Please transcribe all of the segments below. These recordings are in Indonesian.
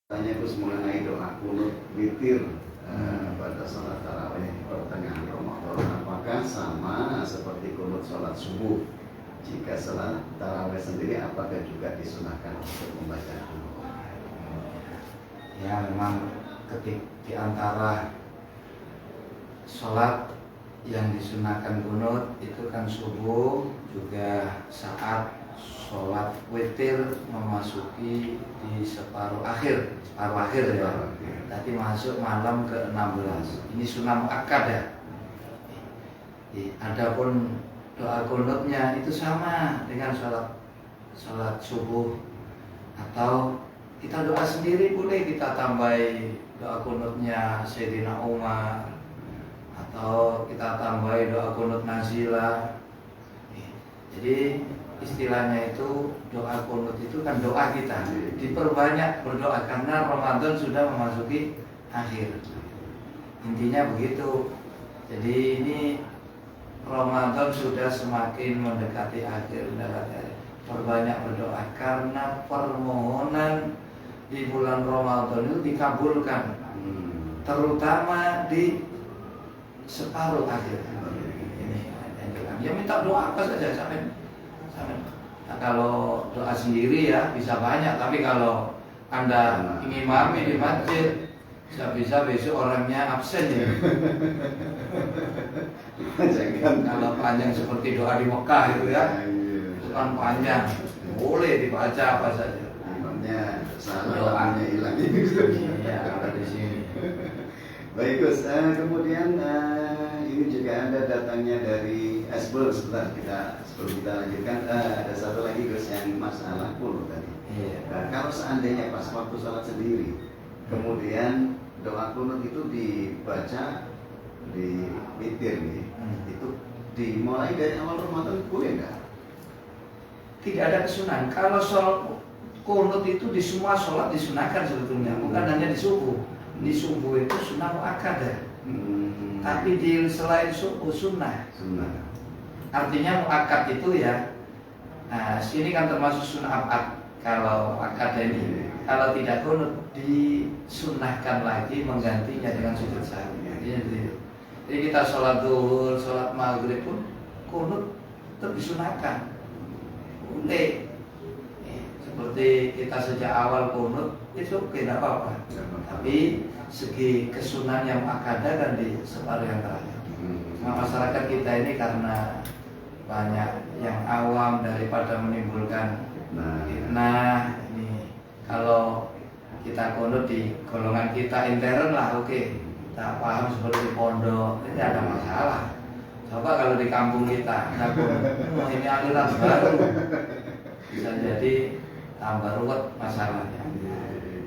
Tanya Gus mengenai doa kunut witir pada sholat tarawih pertengahan Ramadan, apakah sama seperti kunut sholat subuh? Jika sholat tarawih sendiri, apakah juga disunahkan untuk membaca kunut? Ya, memang di antara sholat yang disunahkan kunut itu kan subuh, juga saat sholat witir memasuki di separuh akhir ya. Tadi masuk malam ke-16. Ini sunnah muakkad ya. Adapun doa kunutnya itu sama dengan sholat subuh, atau kita doa sendiri boleh, kita tambahi doa kunutnya Sayyidina Umar, atau kita tambahi doa kunut nazilah. Jadi istilahnya itu doa kunut itu kan doa kita, diperbanyak berdoa karena Ramadan sudah memasuki akhir. Intinya begitu. Jadi ini Ramadan sudah semakin mendekati akhir, perbanyak berdoa karena permohonan di bulan Ramadan itu dikabulkan, terutama di separuh akhir. Ini ya, minta doa apa saja sampai. Nah, kalau doa sendiri ya bisa banyak, tapi kalau Anda ngimami di masjid, bisa besok orangnya absen ya. Kalau panjang seperti doa di Mekah itu ya, itu kan panjang, boleh dibaca apa saja. Imamnya salah, doanya hilang. Iya, ada di sini. Baik Gus, kemudian ini juga ada datangnya dari sebentar sebelum kita lanjutkan, ada satu lagi Gus yang masalah kunut tadi. Kalau seandainya pas waktu sholat sendiri, kemudian doa kunut itu dibaca di witir nih, itu dimulai dari awal Ramadan boleh nggak? Tidak ada kesunahan. Kalau sholat kunut itu di semua sholat disunahkan sebetulnya, bukan hanya di subuh. Di subuh itu sunnah muakkad ya. Tapi di selain subuh sunnah. Artinya muakkad itu ya. Nah, sini kan termasuk sunnah abad. Kalau muakkad ini, kalau tidak kunut disunnahkan lagi menggantinya dengan sujud sahwi. Jadi kita sholat zuhur, sholat maghrib pun kunut itu disunahkan. Boleh. Seperti kita sejak awal kunut itu tidak apa-apa. Tapi segi kesunahan yang muakkadah kan di separuh yang terakhir. Nah, masyarakat kita ini karena banyak yang awam, daripada menimbulkan fitnah. Ini kalau kita kunut di golongan kita intern lah, oke. Kita paham seperti pondok, ini ada masalah. Coba kalau di kampung kita, ini aliran baru, bisa jadi tambah ruwet masalahnya.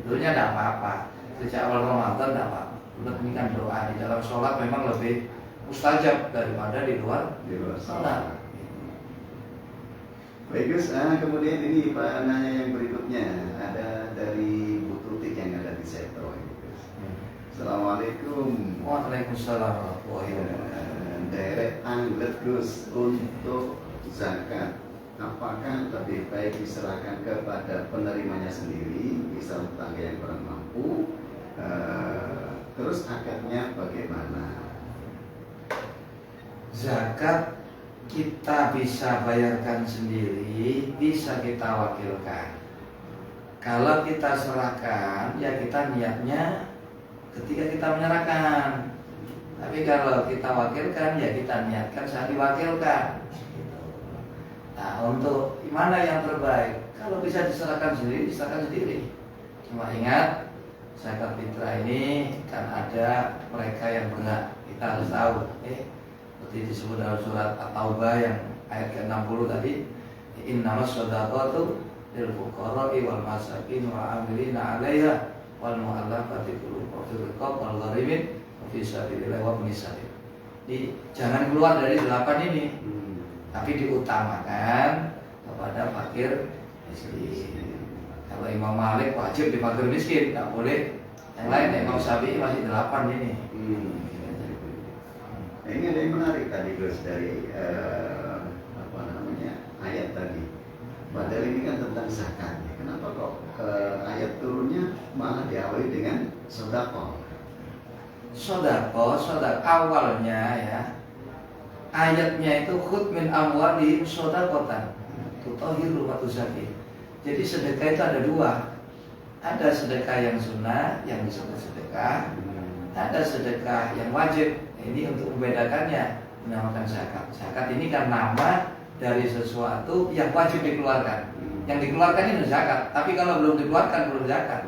Dulunya tidak apa-apa, sejak awal Ramadan tidak apa-apa. Ini kan doa di dalam sholat memang lebih mustajab daripada di luar sholat. Baik Gus, kemudian ini Pak nanya yang berikutnya ada dari Bu Tutik yang ada di Setro. Assalamualaikum. Waalaikumsalam. Derek anglet Gus, untuk zakat apakah lebih baik diserahkan kepada penerimanya sendiri, misal tetangga yang kurang mampu, terus akadnya bagaimana? Zakat kita bisa bayarkan sendiri, bisa kita wakilkan. Kalau kita serahkan, ya kita niatnya ketika kita menyerahkan. Tapi kalau kita wakilkan, ya kita niatkan saat diwakilkan. Nah, untuk mana yang terbaik? Kalau bisa diserahkan sendiri, diserahkan sendiri. Cuma ingat, zakat fitrah ini kan ada mereka yang berhak. Kita harus tahu. Seperti disebut dalam surat At-Taubah yang ayat ke-60 tadi, innamas shadaqatu lil fuqara'i wal masakin wal 'amilina 'alaiha wal mu'allafati qulubuhum wa fil riqab wal gharimin wa fi sabilillah wa ibnis sabil. Jadi jangan keluar dari 8 ini. Tapi diutamakan kepada fakir miskin. Kalau Imam Malik wajib di fakir miskin, tidak boleh. Yang lain Imam Syafi'i masih 8 ini. Nah, ini ada yang menarik tadi Gus dari ayat tadi. Padahal ini kan tentang zakat. Kenapa kok ayat turunnya malah diawali dengan sedekah. Sedekah awalnya ya, ayatnya itu khudh min amwalihim shadaqatan tutahhiru wa tuzakki. Jadi sedekah itu ada dua. Ada sedekah yang sunnah yang disebut sedekah, ada sedekah yang wajib. Ini untuk membedakannya dinamakan zakat. Zakat ini kan nama dari sesuatu yang wajib dikeluarkan. Yang dikeluarkan ini zakat, tapi kalau belum dikeluarkan belum zakat.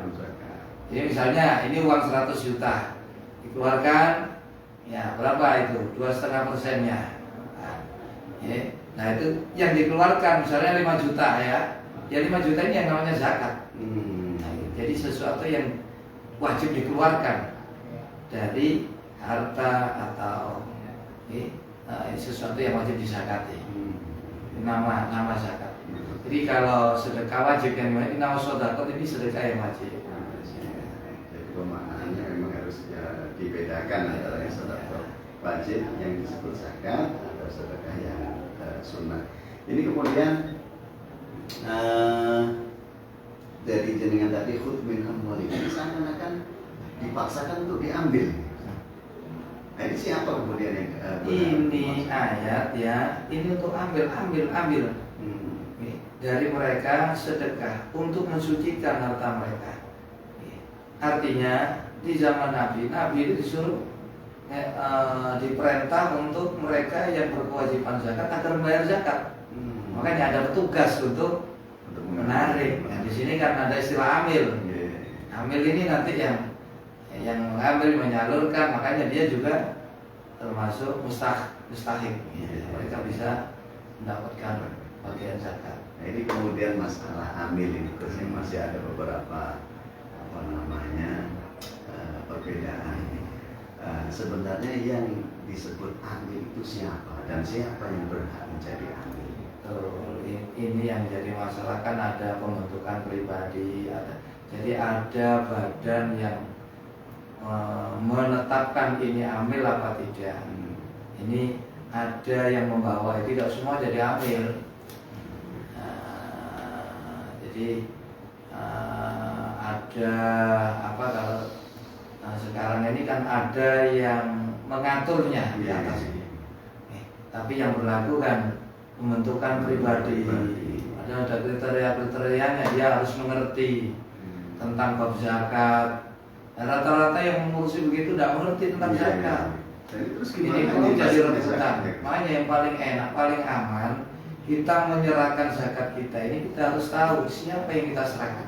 Jadi misalnya ini uang 100 juta dikeluarkan, ya berapa itu? 2,5%-nya. Nah itu yang dikeluarkan misalnya 5 juta ya 5 juta ini yang namanya zakat. Nah, jadi sesuatu yang wajib dikeluarkan dari harta atau sesuatu yang wajib disakati. Nama zakat. Jadi kalau sedekah wajib yang ini nama sedekah ini sedekah yang wajib. Jadi pemaknaannya memang harus dibedakan antara sedekah wajib yang disebut zakat atau sedekah yang sunnah. Ini kemudian dari jenengan tadi khudh min amwalihim ini seakan-akan dipaksakan untuk diambil. Nah, ini siapa kemudian yang ini ayat ya, ini untuk ambil dari mereka sedekah untuk mensucikan harta mereka. Artinya di zaman Nabi itu disuruh diperintah untuk mereka yang berkewajiban zakat agar membayar zakat. Makanya ada petugas untuk menarik. Nah, di sini kan ada istilah amil. Amil ini nanti yang mengambil menyalurkan, makanya dia juga termasuk mustahik. Mereka bisa mendapatkan bagian zakat. Nah, ini kemudian masalah amil ini terus yang masih ada beberapa perbedaan. Sebenarnya yang disebut amil itu siapa dan siapa yang berhak menjadi amil? Ini yang jadi masalah kan ada pembentukan pribadi, jadi ada badan yang menetapkan ini amil apa tidak. Ini ada yang membawa, tidak semua jadi amil. Jadi ada apa kalau sekarang ini kan ada yang mengaturnya di atas. Tapi yang berlaku kan pembentukan pribadi. Ada kriteria-kriterianya, dia harus mengerti tentang bab zakat. Rata-rata yang mengurusi begitu tidak mengerti tentang zakat. Ini perlu jadi rebutan. Makanya yang paling enak, paling aman, kita menyerahkan zakat kita ini kita harus tahu siapa yang kita serahkan.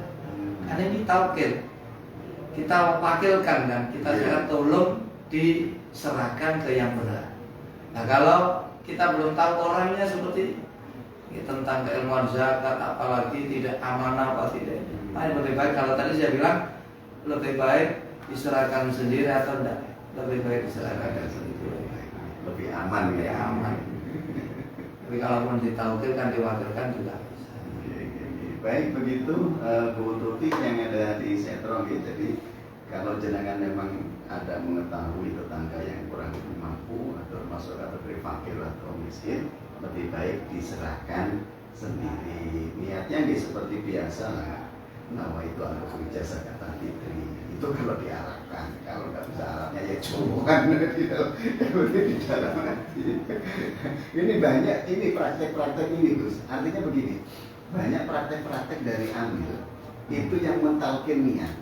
Karena ini taukil, kita wakilkan kan, kita jangan tolong diserahkan ke yang benar. Nah kalau kita belum tahu orangnya seperti tentang keilmuan zakat, apalagi tidak amanah apa tidak, lebih baik kalau tadi saya bilang lebih baik diserahkan sendiri atau enggak, lebih baik diserahkan sendiri, lebih aman ya. Aman. Tapi kalaupun ditaukilkan, diwakilkan juga bisa. Baik begitu Bu Tuti yang ada di Setro. Jadi kalau jenengan memang ada mengetahui tetangga yang kurang mampu atau masuk kategori fakir atau miskin, lebih baik diserahkan sendiri. Niatnya nggak seperti biasa lah. Nama itu adalah ijazah kata fitri. Itu kalau diarahkan, kalau nggak bisa arahnya ya cuman di dalam hati. Ini banyak, ini praktek-praktek ini Gus. Artinya begini, banyak praktek-praktek dari amil itu yang mentalkin niat.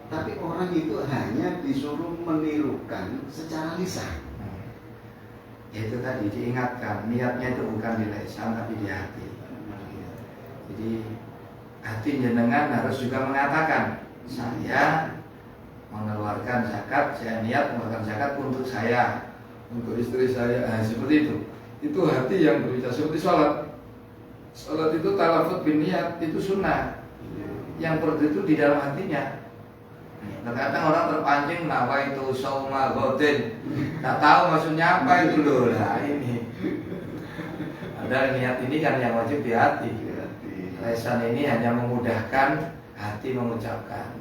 Tapi orang itu hanya disuruh menirukan secara lisan. Itu tadi diingatkan, niatnya itu bukan di lisan tapi di hati. Jadi hati jenengan harus juga mengatakan, saya mengeluarkan zakat, saya niat mengeluarkan zakat untuk saya, untuk istri saya, seperti itu. Itu hati yang berbicara. Seperti sholat. Sholat itu talafut bin niat, itu sunnah. Yang perlu itu di dalam hatinya. Terkadang orang terpancing nawa itu sauma godin, tak tahu maksudnya apa itu loh. Nah ini ada niat ini kan yang wajib di hati. Lisan ini hanya memudahkan hati mengucapkan.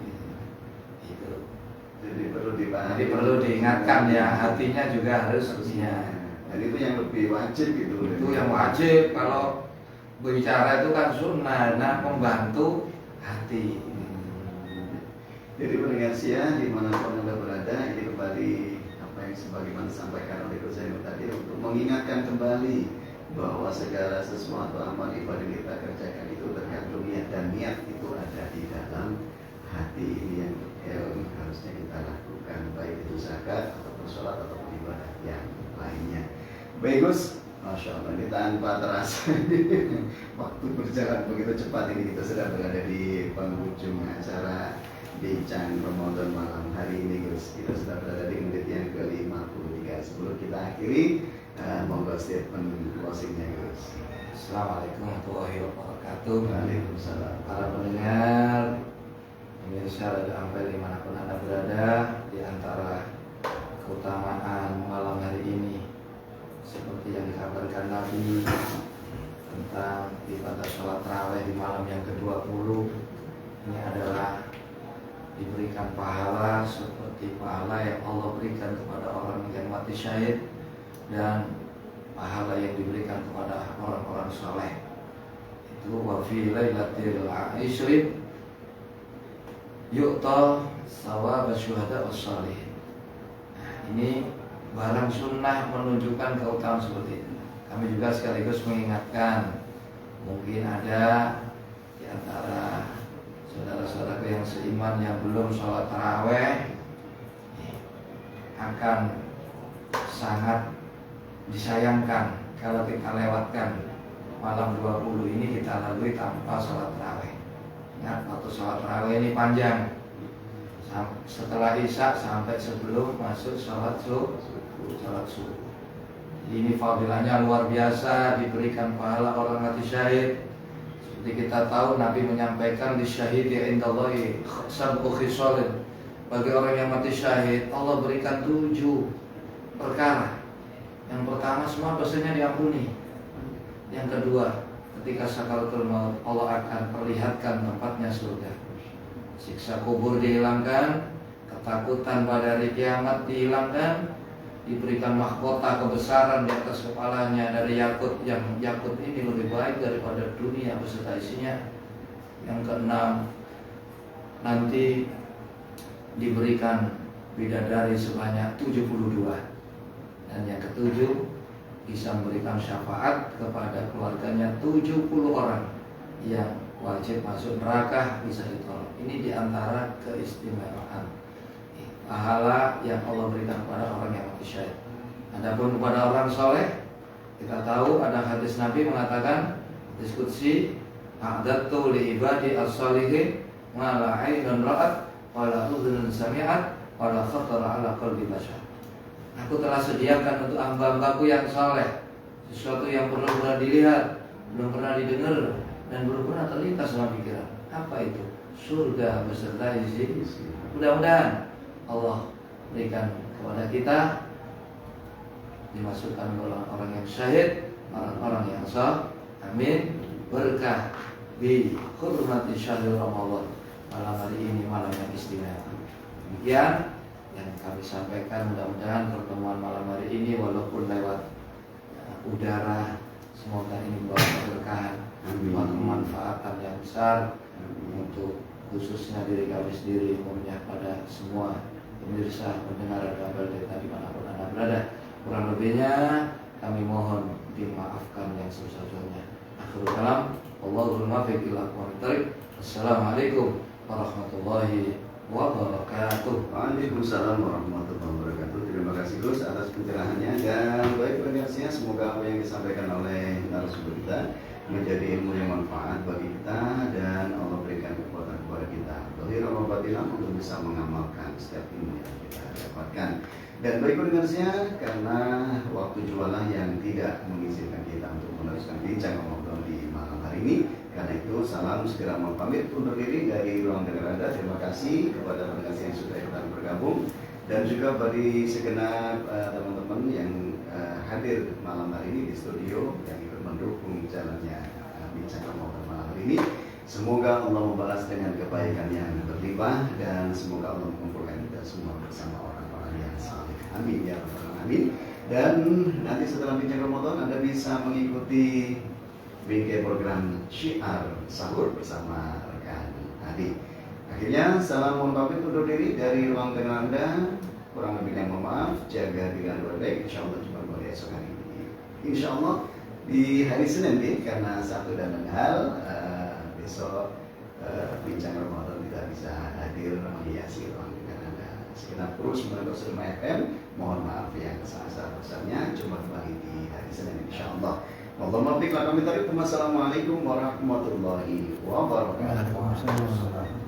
Itu. Jadi perlu dipahami. Jadi perlu diingatkan ya, hatinya juga harusnya. Dan itu yang lebih wajib gitu. Itu yang wajib. Kalau bicara itu kan sunnah, nah membantu hati. Jadi pendengar Sia dimanapun Anda berada, ini kembali apa yang sebagaimana disampaikan oleh Gus Zainul tadi untuk mengingatkan kembali bahwa segala sesuatu amal ibadah yang kita kerjakan itu tergantung niat, dan niat itu ada di dalam hati. Ini yang harusnya kita lakukan, baik itu zakat ataupun sholat ataupun ibadah yang lainnya. Baik Gus, Masya Allah, ini tanpa terasa waktu berjalan begitu cepat, ini kita sudah berada di penghujung acara Bincang Ramadan malam hari ini Gus. Kita sudah berada di menit yang ke-53. Sebelum kita akhiri, monggo statement closingnya Gus. Assalamualaikum warahmatullahi wabarakatuh. Waalaikumsalam. Para pendengar, pemirsa Radio Ampel dimanapun Anda berada, di antara keutamaan malam hari ini seperti yang dikabarkan Nabi tentang ibadah sholat tarawih di malam yang ke-20, ini adalah diberikan pahala seperti pahala yang Allah berikan kepada orang yang mati syahid dan pahala yang diberikan kepada orang-orang soleh. Itu wa fi lailatul aishrin yu'ta thawab syuhada was-shalihin. Nah, ini barang sunnah menunjukkan keutamaan seperti itu. Kami juga sekaligus mengingatkan, mungkin ada di antara saudara-saudara yang seiman yang belum sholat taraweh, akan sangat disayangkan kalau kita lewatkan malam 20 ini kita lalui tanpa sholat taraweh. Ingat, waktu sholat taraweh ini panjang, setelah isya sampai sebelum masuk sholat subuh. Ini fadilahnya luar biasa, diberikan pahala orang mati syahid. Seperti kita tahu, Nabi menyampaikan di syahidi indallahi sab'u khisalin. Bagi orang yang mati syahid, Allah berikan 7 perkara. Yang pertama, semua dosanya diampuni. Yang kedua, ketika sakaratul maut, Allah akan perlihatkan tempatnya surga. Siksa kubur dihilangkan, ketakutan pada hari kiamat dihilangkan, diberikan mahkota kebesaran di atas kepalanya dari yakut, yang yakut ini lebih baik daripada dunia beserta isinya. Yang keenam, nanti diberikan bidadari sebanyak 72. Dan yang ketujuh, bisa memberikan syafaat kepada keluarganya 70 orang yang wajib masuk neraka bisa ditolong. Ini diantara keistimewaan pahala yang Allah berikan kepada orang yang mati syahid. Adapun kepada orang soleh, kita tahu ada hadis Nabi mengatakan, hadis qudsi, a'dadtu li ibadi as-salihin ma la 'ainun ra'at wa la udhunun sami'at wa la khatara 'ala qalbi bashar. Aku telah sediakan untuk hamba-hambaku yang soleh sesuatu yang belum pernah dilihat, belum pernah didengar, dan belum pernah terlintas dalam pikiran. Apa itu? Surga beserta isi. Mudah-mudahan Allah berikan kepada kita dimasukkan orang-orang yang syahid, orang-orang yang sah. Amin. Berkah di hurmati syahrul Ramadan malam hari ini, malam yang istimewa. Demikian yang kami sampaikan. Mudah-mudahan pertemuan malam hari ini walaupun lewat udara, semoga ini membawa keberkahan, membawa kemanfaatan yang besar untuk khususnya diri kami sendiri, umumnya pada semua pemirsa pendengar Radio Data dimanapun Anda berada. Kurang lebihnya kami mohon dimaafkan yang sebesar-besarnya. Akhirul kalam, Allahul muwaffiq ila aqwamit thoriq. Assalamualaikum warahmatullahi wabarakatuh. Waalaikumsalam warahmatullahi wabarakatuh. Terima kasih Gus atas pencerahannya, dan baik pendengarnya, semoga apa yang disampaikan oleh narasumber kita menjadi ilmu yang manfaat bagi kita, dan Allah berikan kekuatan kepada kita zahir wa batin untuk bisa mengamalkan setiap ilmu yang kita dapatkan. Dan baik pendengarnya, karena waktu jualan yang tidak mengizinkan kita untuk meneruskan bincang Ramadan di malam hari ini, karena itu salam segera mau pamit undur diri dari ruang dengar Anda. Terima kasih kepada pendengar yang sudah ikutan bergabung, dan juga bagi segenap teman-teman yang hadir malam hari ini di studio yang ikut mendukung jalannya bincang Ramadan malam hari ini. Semoga Allah membalas dengan kebaikan yang berlimpah, dan semoga Allah mengumpulkan kita semua bersama orang-orang yang saleh. Amin ya rabbal alamin. Dan nanti setelah bincang Ramadan Anda bisa mengikuti bingkai program Syiar Sahur bersama rekan Adi. Akhirnya, salam mohon pamit undur diri dari ruang dengar Anda. Kurang lebihnya mohon maaf. Jaga diri Anda baik. Insya Allah jumpa kembali esok hari ini. Insya Allah di hari Senin nih, karena satu dan lain hal, besok bincang Ramadan tidak bisa hadir menghiasi ruang dengar Anda. Segenap terus menonton Surma FM. Mohon maaf yang sebesar-besarnya. Jumpa kembali di hari Senin insya Allah. Wassalamualaikum warahmatullahi wabarakatuh. Waalaikumsalam warahmatullahi wabarakatuh.